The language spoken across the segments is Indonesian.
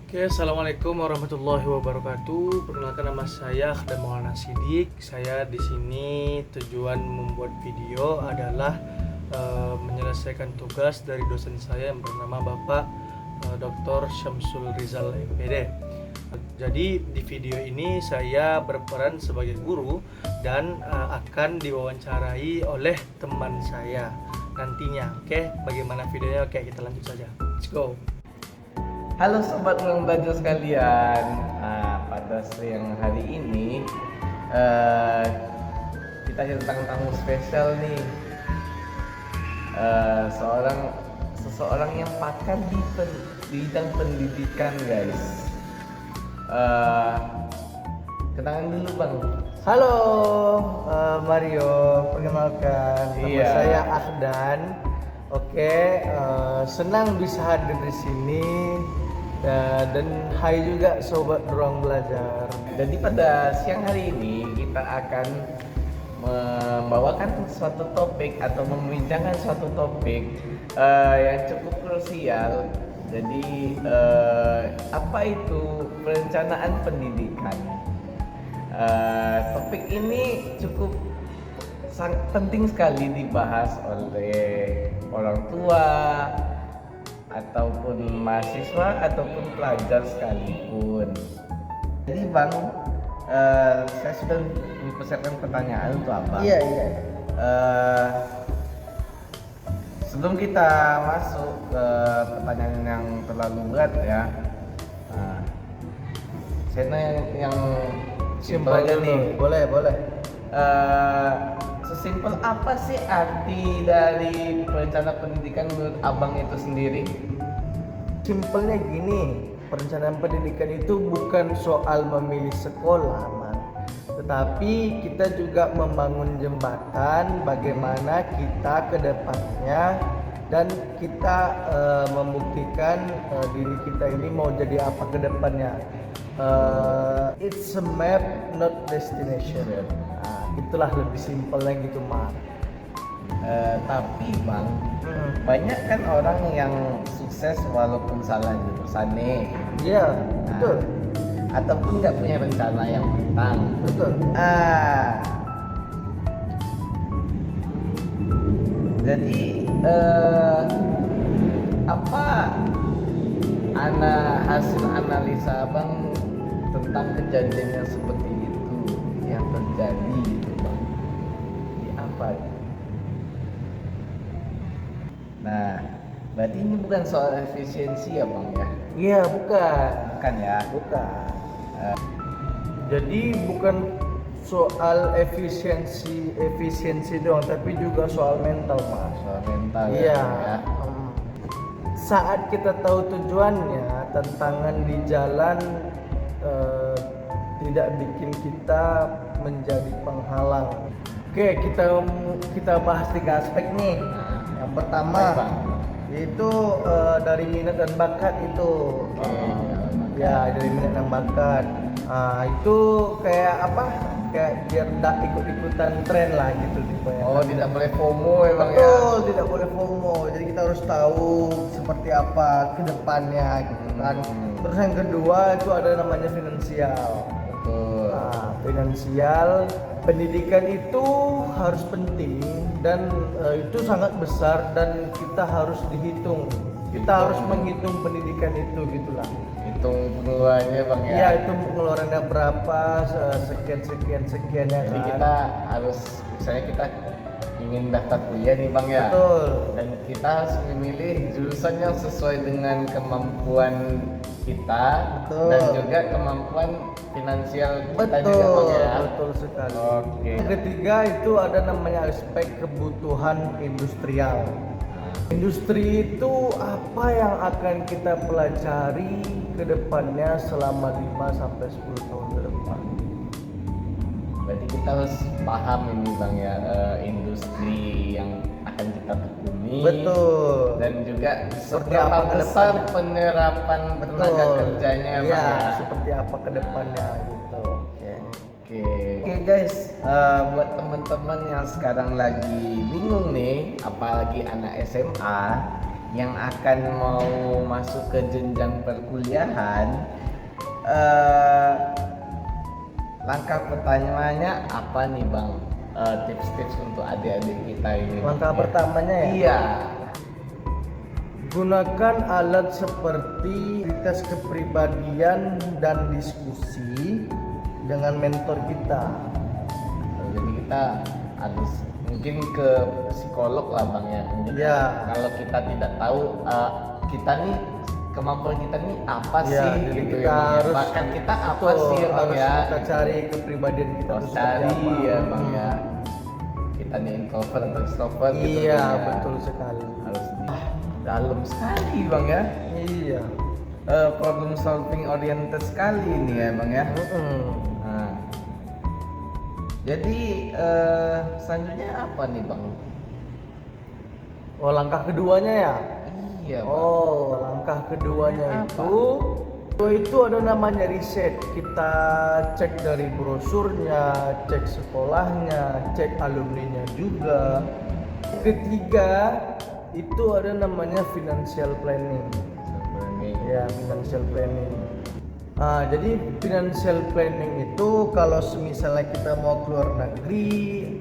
Oke, Assalamualaikum warahmatullahi wabarakatuh. Perkenalkan, nama saya Khadam Maulana Sidik. Saya di sini tujuan membuat video adalah menyelesaikan tugas dari dosen saya yang bernama Bapak Dr. Syamsul Rizal MPD. Jadi di video ini saya berperan sebagai guru dan akan diwawancarai oleh teman saya nantinya. Oke, bagaimana videonya? Oke, kita lanjut saja. Let's go. Halo sobat ruang belajar sekalian. Pada siang hari ini kita kedatangan tamu spesial nih. Seseorang yang pakar di bidang pendidikan, guys. Kenalan dulu bang. Halo Mario, perkenalkan nama saya Ahdan. Oke, senang bisa hadir di sini dan hai juga sobat ruang belajar. Jadi pada siang hari ini kita akan membawakan suatu topik atau membincangkan suatu topik yang cukup krusial. Jadi apa itu perencanaan pendidikan? Topik ini cukup sangat penting sekali dibahas oleh orang tua ataupun mahasiswa ataupun pelajar sekalipun. Jadi bang, saya sudah mempersiapkan pertanyaan untuk abang. Iya. Sebelum kita masuk ke pertanyaan yang terlalu berat ya, saya nanya yang simpel aja nih. Boleh. Sesimpel apa sih arti dari perencanaan pendidikan menurut abang itu sendiri? Simpelnya gini, perencanaan pendidikan itu bukan soal memilih sekolah, man. Tetapi kita juga membangun jembatan bagaimana kita ke depannya dan kita membuktikan diri kita ini mau jadi apa ke depannya. It's a map, not destination. Itulah lebih simpelnya gitu, Mak. Tapi bang, banyak kan orang yang sukses walaupun salah jurusan nih. Iya, betul. Ataupun nggak punya rencana yang matang. Betul. Jadi apa hasil analisa abang tentang kejadian yang seperti itu yang terjadi gitu bang? Di apa? Nah, berarti ini bukan soal efisiensi ya bang ya? Iya, bukan. Bukan ya? Bukan. Jadi bukan soal efisiensi doang, tapi juga soal mental, Mas. Soal mental Iya. ya? Saat kita tahu tujuannya, tantangan di jalan tidak bikin kita menjadi penghalang. Oke, kita bahas 3 aspek nih. Yang pertama yaitu dari minat dan bakat itu. Ya, dari minat dan bakat. Itu kayak apa? Kayak biar tidak ikut-ikutan tren lah gitu tipe ya. Oh, tidak boleh FOMO ya bang ya? Betul, tidak boleh FOMO. Jadi kita harus tahu seperti apa ke depannya gitu kan. Terus yang kedua itu ada namanya finansial. Betul. Finansial, pendidikan itu harus penting dan itu sangat besar dan kita harus dihitung. Kita harus menghitung pendidikan itu gitulah. Hitung pengeluarannya bang ya? Iya, itu pengeluarannya berapa, sekian ya. Jadi kan? kita harus, misalnya kita ingin daftar kuliah nih bang ya? Betul. Dan kita harus memilih jurusan yang sesuai dengan kemampuan kita. Betul. Dan juga kemampuan finansial kita Betul, juga bang ya? betul sekali. Oke. Yang ketiga itu ada namanya aspek kebutuhan industrial. Industri itu apa yang akan kita pelajari ke depannya selama 5 sampai 10 tahun ke depan. Berarti kita harus paham ini bang ya, industri yang akan kita tekuni. Betul. Dan juga Seperti seberapa apa ke besar depannya. penerapan tenaga kerjanya bang Iya, ya? seperti apa ke depannya gitu. Oke guys, buat teman-teman yang sekarang lagi bingung nih, apalagi anak SMA, yang akan mau masuk ke jenjang perkuliahan, langkah pertanyaannya apa nih Bang? Tips-tips untuk adik-adik kita ini. Langkah pertamanya ya? Iya. Gunakan alat seperti tes kepribadian dan diskusi dengan mentor kita. Jadi kita harus mungkin ke psikolog lah Bang ya. Iya. Kalau kita tidak tahu kita nih kemampuan kita nih apa Ya, sih jadi gitu kita ya. harus Bakat kita apa betul, sih ya Bang harus ya. kita cari kepribadian kita Harus itu seperti cari apa. ya Bang ya. Kita nih introvert atau extrovert gitu Iya, Bang, ya. betul sekali. Harus dalam sekali Bang ya. Iya. Problem solving oriented sekali ini ya Bang ya. Nah, jadi selanjutnya apa nih Bang? Oh, langkah keduanya ya? Iya Bang. Oh, langkah keduanya Apa? itu ada namanya riset. Kita cek dari brosurnya, cek sekolahnya, cek alumninya juga. Ketiga, itu ada namanya financial planning. Ya, financial planning. Jadi financial planning itu kalau misalnya kita mau keluar negeri,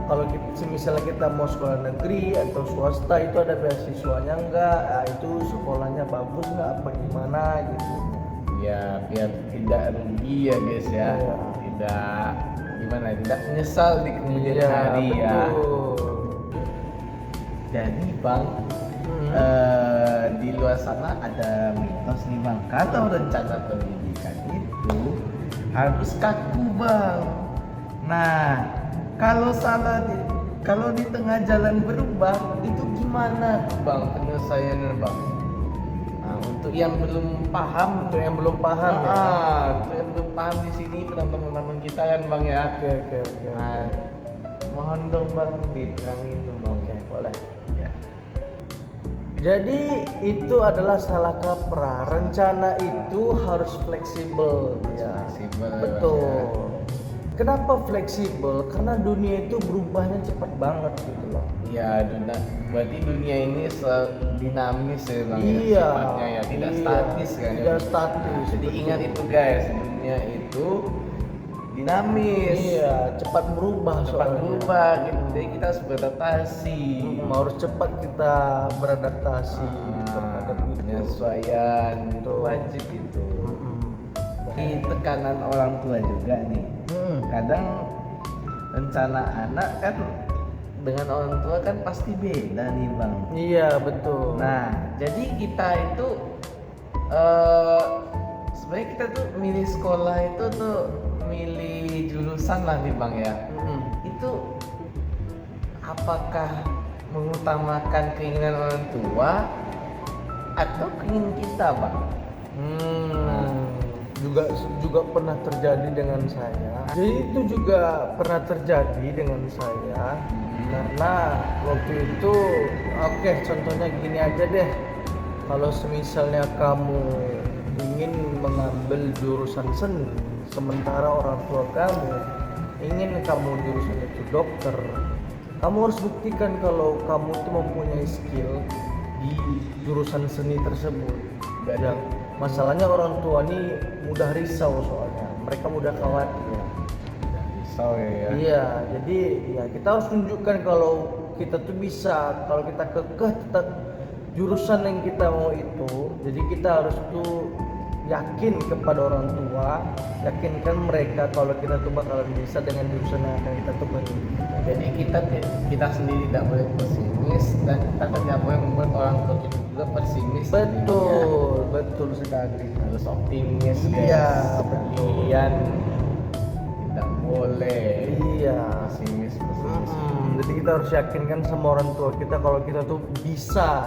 kalau misalnya kita mau sekolah negeri atau swasta itu ada beasiswanya enggak, itu sekolahnya bagus nggak apa gimana gitu. Ya biar tidak rugi ya guys ya. Iya. Tidak gimana? Tidak menyesal di kemudian Iya, hari ya. betul. Jadi Bang, di luar sana ada mitos nih Bang. Kalau rencana pendidikan itu harus kaku Bang. Nah, kalau kalau di tengah jalan berubah itu gimana tuh Bang penyelesaiannya Bang? Nah, untuk yang belum paham, Untuk yang belum paham ya. untuk yang belum paham di sini teman-teman kita kan Bang ya. Oke. Nah, mohon dong Bang diterangin tuh Bang. Oke, boleh. Ya. Jadi itu adalah salah kaprah. Rencana itu harus fleksibel ya. Fleksibel, Betul. Kenapa fleksibel? Karena dunia itu berubahnya cepat banget gitu loh. Ya, berarti dunia ini dinamis ya Bang. Iya. Sifatnya ya tidak statis kan. Tidak statis. Jadi ingat itu guys, dunia itu dinamis. Iya, cepat berubah Cepat soalnya. berubah gitu. Jadi kita harus beradaptasi. Harus cepat kita beradaptasi terhadap itu. Penyesuaian itu Betul. wajib itu. Mm-mm. Di tekanan orang tua juga nih. Kadang rencana anak kan dengan orang tua kan pasti beda nih Bang. Iya, betul. Nah, jadi kita itu sebenarnya kita tuh milih sekolah itu tuh milih jurusan lah nih Bang ya. Itu apakah mengutamakan keinginan orang tua atau keinginan kita Bang? Juga pernah terjadi dengan saya. Jadi itu juga pernah terjadi dengan saya karena waktu itu contohnya gini aja deh. Kalau semisalnya kamu ingin mengambil jurusan seni sementara orang tua kamu ingin kamu jurusan itu dokter, kamu harus buktikan kalau kamu itu mempunyai skill di jurusan seni tersebut. Dan masalahnya orang tua ini mudah risau soalnya, mereka mudah khawatir. Risau ya. Iya, jadi ya kita harus tunjukkan kalau kita tuh bisa, kalau kita kekeh tetap jurusan yang kita mau itu. Jadi kita harus tuh yakin kepada orang tua, yakinkan mereka kalau kita tuh bakalan bisa dengan jurusan yang akan kita tuju. Jadi kita sendiri tidak boleh pesimis dan kita tidak boleh membuat orang tua kita juga pesimis. Betul sekali. Harus optimis guys. Iya, betul. Kalian tidak boleh Iya. pesimis. Jadi kita harus yakinkan sama orang tua kita kalau kita tuh bisa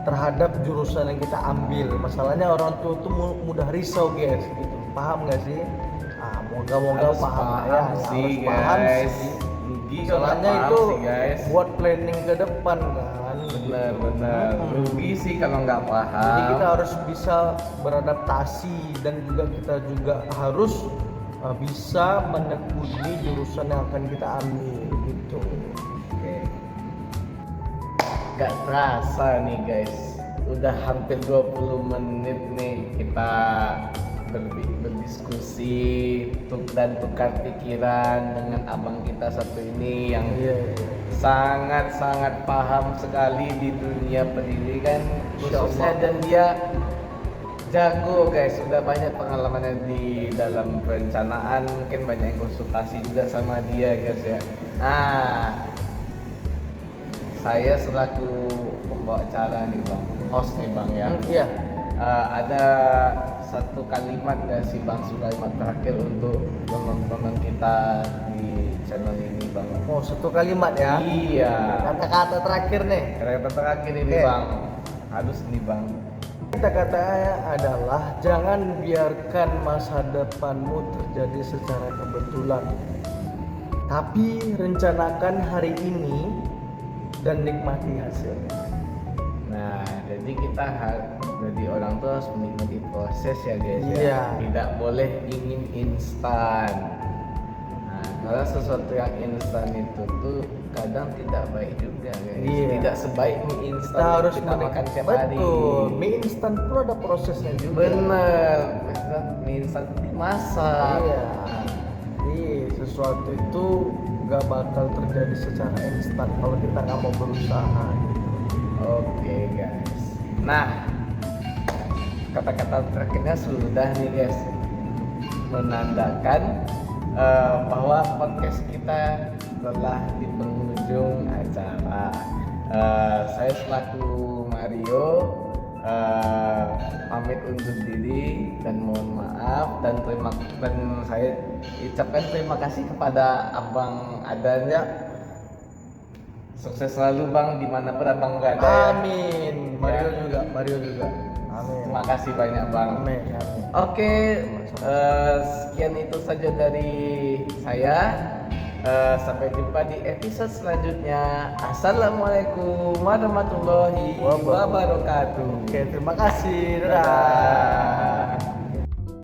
terhadap jurusan yang kita ambil. Masalahnya orang tua tuh mudah risau guys, gitu. Paham nggak sih? Moga-moga Harus paham paham ya. sih Harus paham guys. sih. Rugi kalau Masalahnya nggak paham itu sih guys. buat planning ke depan kan. Benar. Rugi sih kalau nggak paham. Jadi kita harus bisa beradaptasi dan juga kita juga harus bisa menekuni jurusan yang akan kita ambil gitu. Oke. Gak terasa nih guys, udah hampir 20 menit nih kita berdiskusi dan tukar pikiran dengan abang kita satu ini yang sangat-sangat paham sekali di dunia pendidikan khususnya, dan dia jago guys, sudah banyak pengalamannya di dalam perencanaan, mungkin banyak yang konsultasi juga sama dia guys ya. Nah, saya selaku pembawa acara nih bang, host nih bang ya. Iya. Ada satu kalimat ya si bang, kalimat terakhir untuk teman-teman kita di channel ini bang. Oh, satu kalimat ya. Iya. Kata-kata terakhir nih. Kata-kata terakhir ini bang, halus nih bang. Kata-katanya adalah jangan biarkan masa depanmu terjadi secara kebetulan, tapi rencanakan hari ini dan nikmati hasilnya. Nah, jadi kita jadi orang tua harus menikmati proses ya guys ya. Iya. Tidak boleh ingin instan. Nah, karena sesuatu yang instan itu tuh kadang tidak baik juga guys. Iya. Tidak sebaik mie instan Kita yang harus kita makan tiap hari. Betul. Mie instan pun ada prosesnya juga. Bener. Mie instan dimasak. Iya. Jadi sesuatu itu gak bakal terjadi secara instan kalau kita nggak mau berusaha. Oke guys. Nah, kata-kata terakhirnya sudah nih guys, menandakan bahwa podcast kita telah di penghujung acara. Saya selaku Mario pamit undur diri dan mohon maaf, dan saya ucapkan terima kasih kepada Abang Adan ya. Sukses selalu bang, dimanapun abang berada ya. Amin. Mario juga. Amin. Terima kasih banyak bang. Amin. Oke, sekian itu saja dari saya. Sampai jumpa di episode selanjutnya. Assalamualaikum warahmatullahi wabarakatuh. Oke, terima kasih. Dadah.